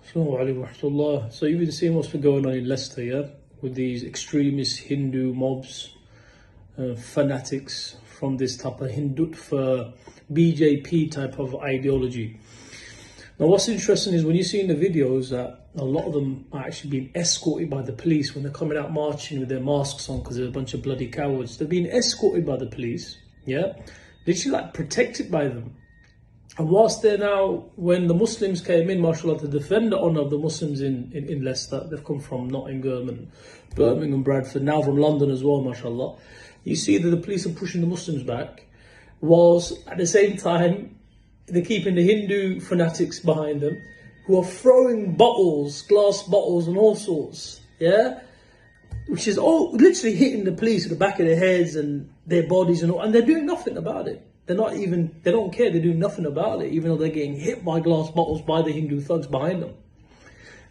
Assalamu alaikum wa rahmatullah. So you've been seeing what's been going on in Leicester, yeah? With these extremist Hindu mobs, fanatics from this type of Hindutva, BJP type of ideology. Now what's interesting is when you see in the videos that a lot of them are actually being escorted by the police when they're coming out marching with their masks on because they're a bunch of bloody cowards. They're being escorted by the police, yeah? Literally like protected by them. And whilst they're now, when the Muslims came in, mashallah, to defend the honour of the Muslims in Leicester, they've come from Nottingham and Birmingham, Bradford, now from London as well, mashallah. You see that the police are pushing the Muslims back, whilst at the same time, they're keeping the Hindu fanatics behind them, who are throwing bottles, glass bottles and all sorts, yeah? Which is all literally hitting the police at the back of their heads and their bodies and all, and they're doing nothing about it. They don't care, they're doing nothing about it, even though they're getting hit by glass bottles by the Hindu thugs behind them.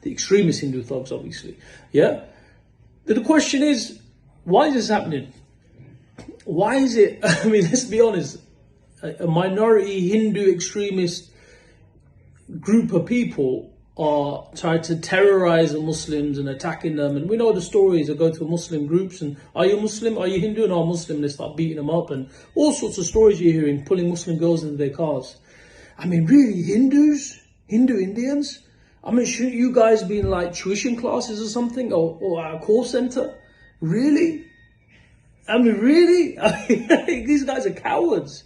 The extremist Hindu thugs, obviously. Yeah? The question is, why is this happening? Why is it, I mean, let's be honest, a minority Hindu extremist group of people are trying to terrorize the Muslims and attacking them, and we know the stories. They go to Muslim groups and, are you Muslim, are you Hindu? No, I'm Muslim. They start beating them up, and all sorts of stories you're hearing, pulling Muslim girls into their cars. I mean, really, Hindu Indians? I mean, shouldn't you guys be in like tuition classes or something, or at a call center? Really? I mean, really? I mean, these guys are cowards.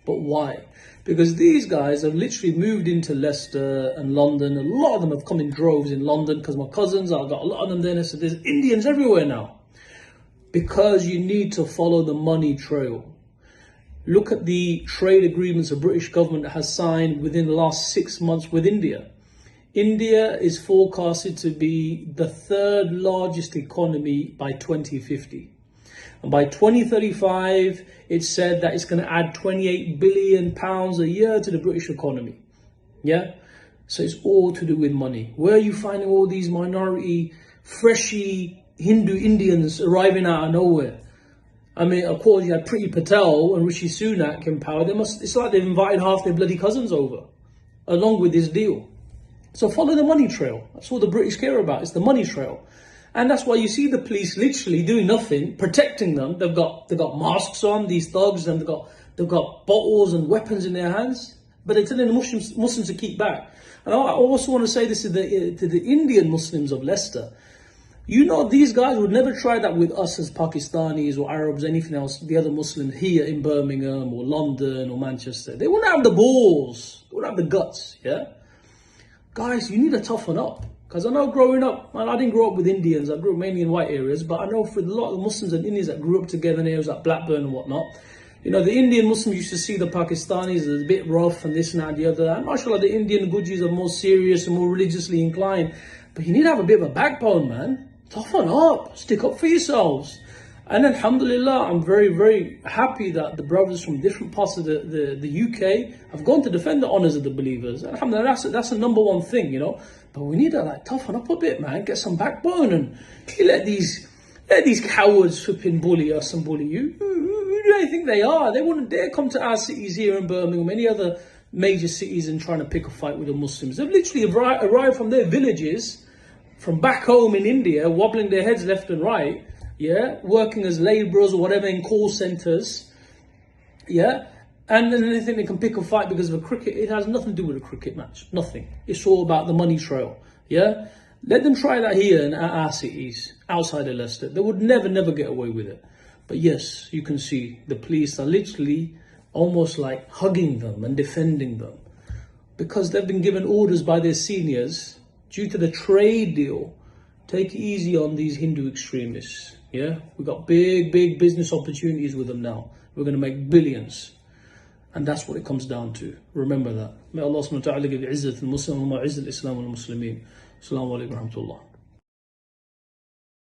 But why? Because these guys have literally moved into Leicester and London. A lot of them have come in droves in London because my cousins, I've got a lot of them there. So there's Indians everywhere now. Because you need to follow the money trail. Look at the trade agreements the British government has signed within the last 6 months with India. India is forecasted to be the third largest economy by 2050. And by 2035, it's said that it's going to add £28 billion a year to the British economy. Yeah? So it's all to do with money. Where are you finding all these minority, freshy Hindu Indians arriving out of nowhere? I mean, of course, you had Priti Patel and Rishi Sunak in power. It's like they've invited half their bloody cousins over, along with this deal. So follow the money trail. That's all the British care about. It's the money trail. And that's why you see the police literally doing nothing, protecting them. They've got masks on, these thugs, and they've got bottles and weapons in their hands. But they're telling the Muslims to keep back. And I also want to say this to the Indian Muslims of Leicester. You know, these guys would never try that with us as Pakistanis or Arabs, anything else, the other Muslims here in Birmingham or London or Manchester. They wouldn't have the balls. They wouldn't have the guts, yeah? Guys, you need to toughen up. Because I know growing up, man, I didn't grow up with Indians. I grew up mainly in white areas. But I know for a lot of Muslims and Indians that grew up together in areas like Blackburn and whatnot, you know, the Indian Muslims used to see the Pakistanis as a bit rough and this and that and the other. And mashallah, the Indian Gujis are more serious and more religiously inclined. But you need to have a bit of a backbone, man. Toughen up. Stick up for yourselves. And alhamdulillah, I'm very, very happy that the brothers from different parts of the UK have gone to defend the honours of the believers. Alhamdulillah, that's the number one thing, you know. But we need to like toughen up a bit, man. Get some backbone, and you let these cowards flipping bully us and bully you. Who do they think they are? They wouldn't dare come to our cities here in Birmingham, any other major cities, and trying to pick a fight with the Muslims. They've literally arrived from their villages, from back home in India, wobbling their heads left and right. Yeah, working as labourers or whatever in call centres, yeah, and then they think they can pick a fight because of a cricket. It has nothing to do with a cricket match, nothing. It's all about the money trail, yeah. Let them try that here in our cities, outside of Leicester. They would never get away with it. But yes, you can see the police are literally almost like hugging them and defending them because they've been given orders by their seniors due to the trade deal. Take it easy on these Hindu extremists. Yeah, we've got big business opportunities with them now. We're going to make billions. And that's what it comes down to. Remember that. May Allah subhanahu wa ta'ala give izzat al-Muslim wa izzat al-Islam wal-Muslimin. Assalamu alaikum wa rahmatullah.